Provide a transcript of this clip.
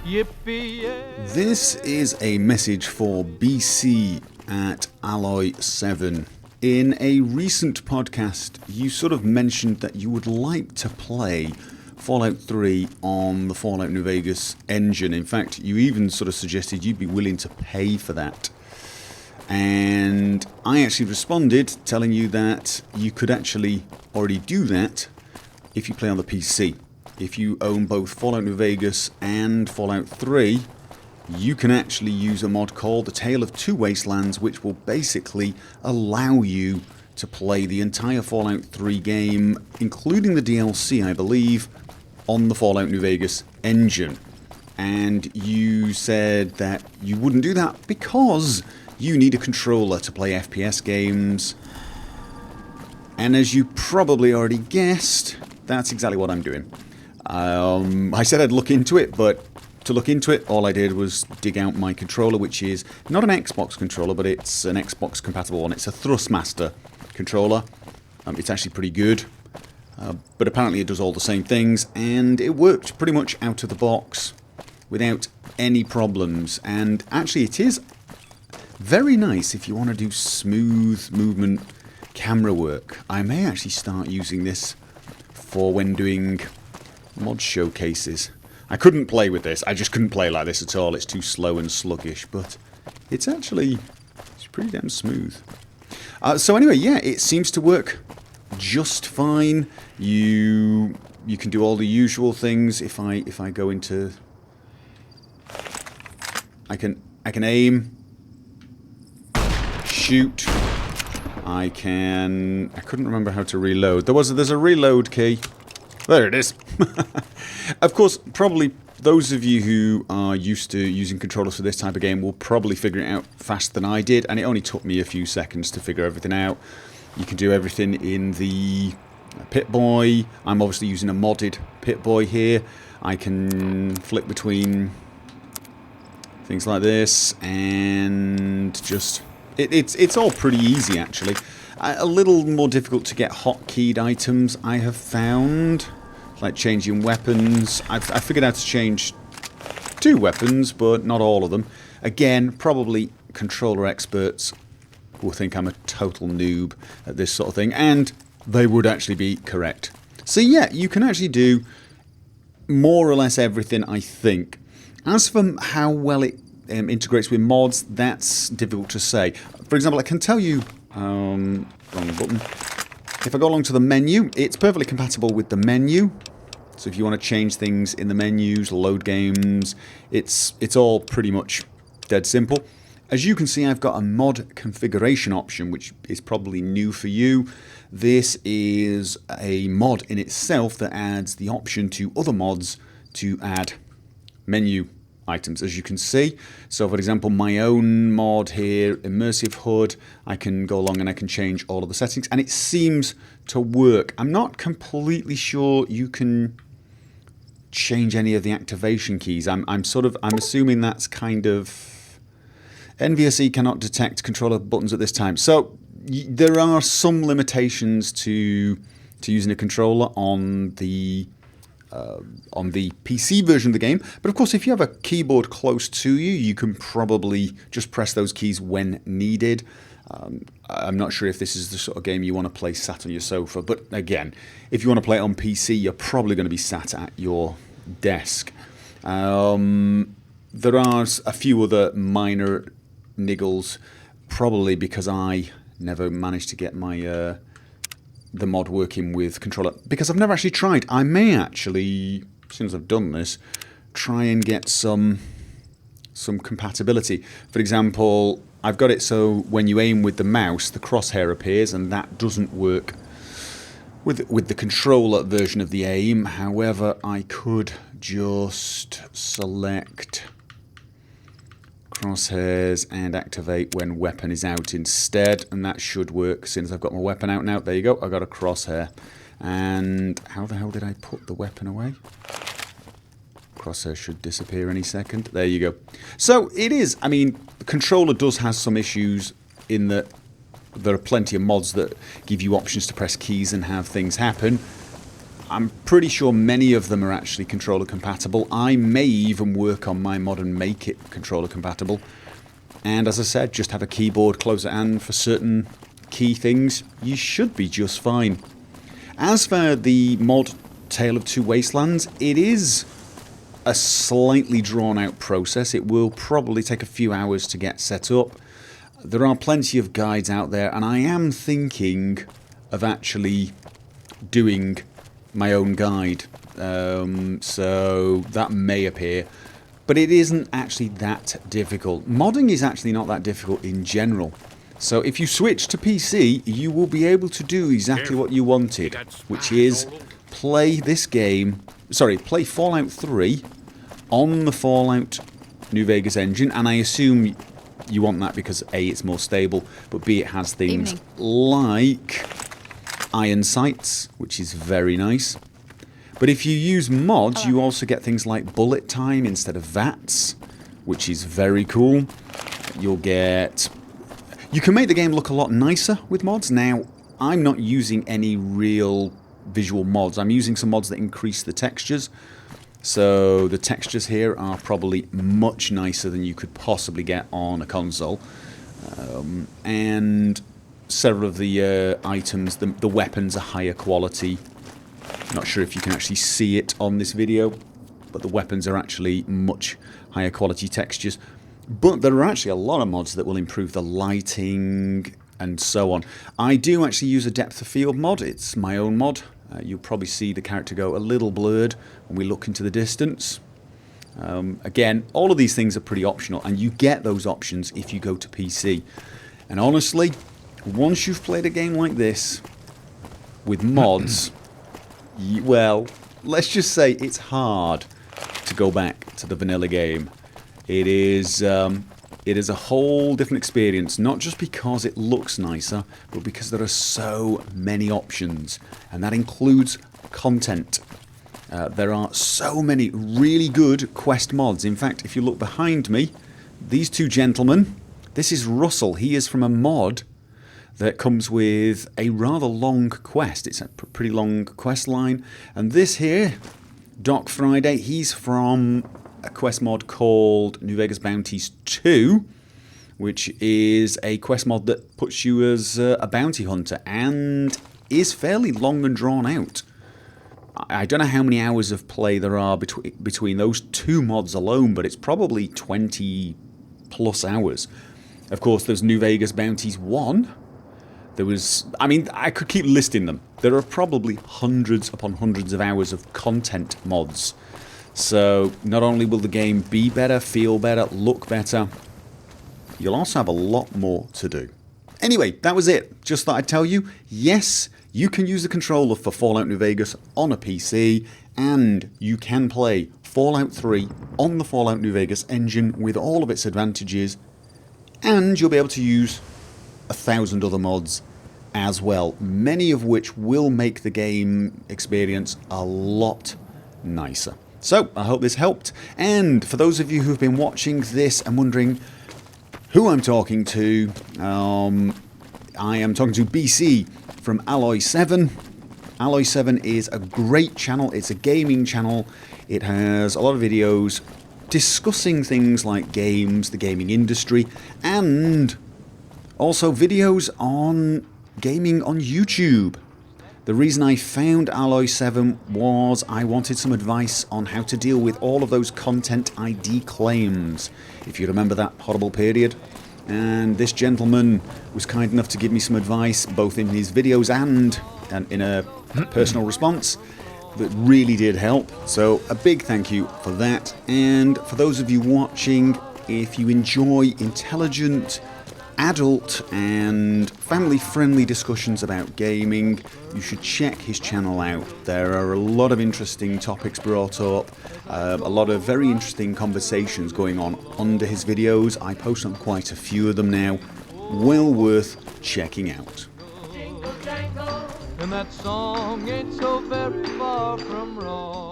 This is a message for BC at Alloy 7. In a recent podcast, you sort of mentioned that you would like to play Fallout 3 on the Fallout New Vegas engine. In fact, you even sort of suggested you'd be willing to pay for that. And I actually responded telling you that you could actually already do that if you play on the PC. If you own both Fallout New Vegas and Fallout 3, you can actually use a mod called the Tale of Two Wastelands, which will basically allow you to play the entire Fallout 3 game, including the DLC, I believe, on the Fallout New Vegas engine. And you said that you wouldn't do that because you need a controller to play FPS games. And as you probably already guessed, that's exactly what I'm doing. I said I'd look into it, but to look into it, all I did was dig out my controller, which is not an Xbox controller, but it's an Xbox compatible one. It's a Thrustmaster controller. It's actually pretty good, but apparently it does all the same things, and it worked pretty much out of the box without any problems. And actually it is very nice if you want to do smooth movement camera work. I may actually start using this for when doing mod showcases. I couldn't play with this. I just couldn't play like this at all. It's too slow and sluggish, but it's pretty damn smooth. So anyway, yeah, it seems to work just fine. You can do all the usual things. If I go into, I can aim, shoot. I couldn't remember how to reload. There's a reload key. There it is. Of course, probably those of you who are used to using controllers for this type of game will probably figure it out faster than I did, and it only took me a few seconds to figure everything out. You can do everything in the Pip Boy. I'm obviously using a modded Pip Boy here. I can flick between things like this, and just it's all pretty easy actually. A little more difficult to get hotkeyed items, I have found, like changing weapons. I figured out to change 2 weapons, but not all of them. Again, probably controller experts will think I'm a total noob at this sort of thing, and they would actually be correct. So yeah, you can actually do more or less everything, I think. As for how well it integrates with mods, that's difficult to say. For example, I can tell you, wrong button. If I go along to the menu, it's perfectly compatible with the menu. So if you want to change things in the menus, load games, it's all pretty much dead simple. As you can see, I've got a mod configuration option, which is probably new for you. This is a mod in itself that adds the option to other mods to add menu items, as you can see. So for example, my own mod here, Immersive HUD, I can go along and I can change all of the settings, and it seems to work. I'm not completely sure you can change any of the activation keys. I'm assuming that's kind of, NVSE cannot detect controller buttons at this time. So there are some limitations to using a controller on the PC version of the game, but of course if you have a keyboard close to you, you can probably just press those keys when needed. I'm not sure if this is the sort of game you want to play sat on your sofa, but again, if you want to play it on PC, you're probably going to be sat at your desk. There are a few other minor niggles, probably because I never managed to get my the mod working with controller, because I've never actually tried. I may actually, as soon as I've done this, try and get some compatibility. For example, I've got it so when you aim with the mouse, the crosshair appears, and that doesn't work with the controller version of the aim. However, I could just select crosshairs and activate when weapon is out instead, and that should work as soon as I've got my weapon out now. There you go, I've got a crosshair. And how the hell did I put the weapon away? Crosshair should disappear any second. There you go. So it is, I mean, the controller does have some issues in that there are plenty of mods that give you options to press keys and have things happen. I'm pretty sure many of them are actually controller compatible. I may even work on my mod and make it controller compatible. And as I said, just have a keyboard close at hand for certain key things. You should be just fine. As for the mod Tale of Two Wastelands, it is a slightly drawn out process. It will probably take a few hours to get set up. There are plenty of guides out there, and I am thinking of actually doing my own guide. So that may appear. But it isn't actually that difficult. Modding is actually not that difficult in general. So if you switch to PC, you will be able to do exactly what you wanted, which is play this game, play Fallout 3 on the Fallout New Vegas engine, and I assume you want that because A, it's more stable, but B, it has things like iron sights, which is very nice. But if you use mods, you also get things like bullet time instead of VATS, which is very cool. You'll get... You can make the game look a lot nicer with mods. Now, I'm not using any real visual mods. I'm using some mods that increase the textures. So the textures here are probably much nicer than you could possibly get on a console. And several of the items, the weapons are higher quality. Not sure if you can actually see it on this video, but the weapons are actually much higher quality textures. But there are actually a lot of mods that will improve the lighting and so on. I do actually use a depth of field mod. It's my own mod. You'll probably see the character go a little blurred when we look into the distance. Again, all of these things are pretty optional, and you get those options if you go to PC. And honestly, once you've played a game like this with mods, well, let's just say it's hard to go back to the vanilla game. It is a whole different experience, not just because it looks nicer, but because there are so many options, and that includes content. There are so many really good quest mods. In fact, if you look behind me, these two gentlemen, this is Russell. He is from a mod that comes with a rather long quest. It's a pretty long quest line. And this here, Doc Friday, he's from a quest mod called New Vegas Bounties 2, which is a quest mod that puts you as a bounty hunter and is fairly long and drawn out. I don't know how many hours of play there are between those two mods alone, but it's probably 20 plus hours. Of course, there's New Vegas Bounties 1. There was, I mean, I could keep listing them. There are probably hundreds upon hundreds of hours of content mods. So not only will the game be better, feel better, look better, you'll also have a lot more to do. Anyway, that was it. Just thought I'd tell you, yes, you can use the controller for Fallout New Vegas on a PC, and you can play Fallout 3 on the Fallout New Vegas engine with all of its advantages, and you'll be able to use 1,000 other mods as well, many of which will make the game experience a lot nicer. So, I hope this helped, and for those of you who've been watching this and wondering who I'm talking to, I am talking to BC from Alloy 7. Alloy 7 is a great channel. It's a gaming channel. It has a lot of videos discussing things like games, the gaming industry, and also videos on gaming on YouTube. The reason I found Alloy 7 was I wanted some advice on how to deal with all of those content ID claims, if you remember that horrible period. And this gentleman was kind enough to give me some advice, both in his videos and in a personal response, that really did help. So a big thank you for that. And for those of you watching, if you enjoy intelligent, adult and family-friendly discussions about gaming, you should check his channel out. There are a lot of interesting topics brought up, a lot of very interesting conversations going on under his videos. I post on quite a few of them now. Well worth checking out. And that song ain't so very far from wrong.